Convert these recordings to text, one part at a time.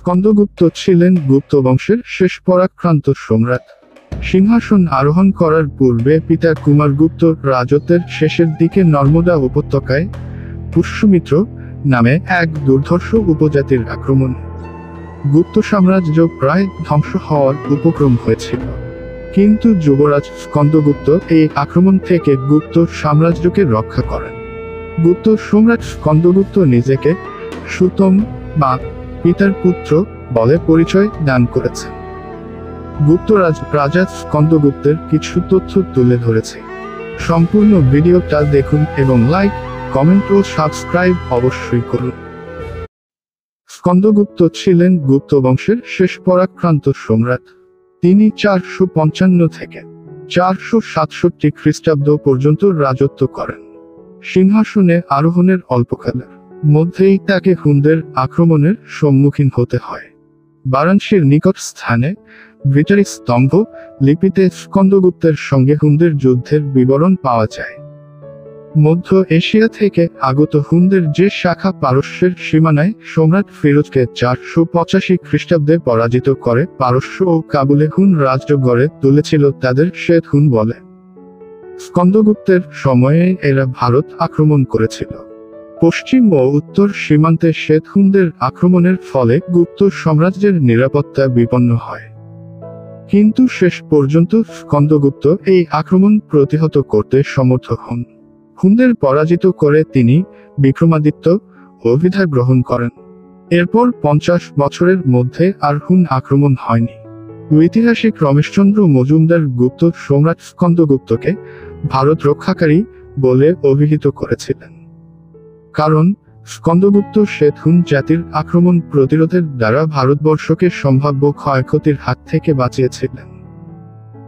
স্কন্দগুপ্ত ছিলেন গুপ্ত বংশের শেষ পরাক্রান্ত সম্রাট। সিংহাসন আরোহণ করার পূর্বে পিতা কুমারগুপ্ত রাজত্বের শেষের দিকে নর্মদা উপত্যকায় পুষ্যমিত্র নামে এক দুর্ধর্ষ উপজাতির আক্রমণ গুপ্ত সাম্রাজ্য প্রায় ধ্বংস হওয়ার উপক্রম হয়েছিল। কিন্তু যুবরাজ স্কন্দগুপ্ত এই আক্রমণ থেকে গুপ্ত সাম্রাজ্যকে রক্ষা করেন। গুপ্ত সম্রাট স্কন্দগুপ্ত নিজেকে সুতম বা পিতার পুত্র বলে পরিচয় দান করেছেন। গুপ্তরাজ রাজা স্কন্দগুপ্তের কিছু তথ্য তুলে ধরেছে। সম্পূর্ণ ভিডিওটা দেখুন এবং লাইক, কমেন্ট ও সাবস্ক্রাইব অবশ্যই করুন। স্কন্দগুপ্ত ছিলেন গুপ্ত বংশের শেষ পরাক্রান্ত সম্রাট। তিনি 455 থেকে 467 খ্রিস্টাব্দ পর্যন্ত রাজত্ব করেন। সিংহাসনে আরোহণের অল্পকালের মধ্যেই তাকে হুনদের আক্রমণের সম্মুখীন হতে হয়। বারাণসীর নিকট স্থানে ভিটারি স্তম্ভ লিপিতে স্কন্দগুপ্তের সঙ্গে হুনদের যুদ্ধের বিবরণ পাওয়া যায়। মধ্য এশিয়া থেকে আগত হুনদের যে শাখা পারস্যের সীমানায় সম্রাট ফিরোজকে 485 খ্রিস্টাব্দে পরাজিত করে পারস্য ও কাবুলে হুন রাজ্য গড়ে তুলেছিল তাদের শ্বেত হুন বলে। স্কন্দগুপ্তের সময়ে এরা ভারত আক্রমণ করেছিল। পশ্চিম ও উত্তর সীমান্তে শ্বেত হুনদের আক্রমণের ফলে গুপ্ত সাম্রাজ্যের নিরাপত্তা বিপন্ন হয়। কিন্তু শেষ পর্যন্ত স্কন্দগুপ্ত এই আক্রমণ প্রতিহত করতে সমর্থ হন। হুনদের পরাজিত করে তিনি বিক্রমাদিত্য অভিধা গ্রহণ করেন। এরপর 50 বছরের মধ্যে আর হুন আক্রমণ হয়নি। ঐতিহাসিক রমেশচন্দ্র মজুমদার গুপ্ত সম্রাট স্কন্দগুপ্তকে ভারত রক্ষাকারী বলে অভিহিত করেছিলেন। কারণ স্কন্দগুপ্ত শ্বেত হুন জাতির আক্রমণ প্রতিরোধের দ্বারা ভারতবর্ষকে সম্ভাব্য ক্ষয়ক্ষতির হাত থেকে বাঁচিয়েছিলেন।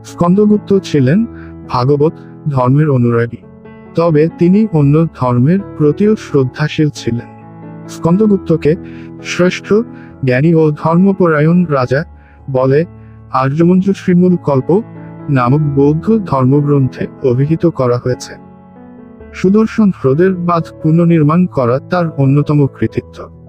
স্কন্দগুপ্ত ছিলেন ভাগবত ধর্মের অনুরাগী, তবে তিনি অন্য ধর্মের প্রতিও শ্রদ্ধাশীল ছিলেন। স্কন্দগুপ্তকে শ্রেষ্ঠ জ্ঞানী ও ধর্মপরায়ণ রাজা বলে আর্যমঞ্জু শ্রীমূল কল্প নামক বৌদ্ধ ধর্মগ্রন্থে অভিহিত করা হয়েছে। সুদর্শন হ্রদের বাঁধ পুনর্নির্মাণ করা তার অন্যতম কৃতিত্ব।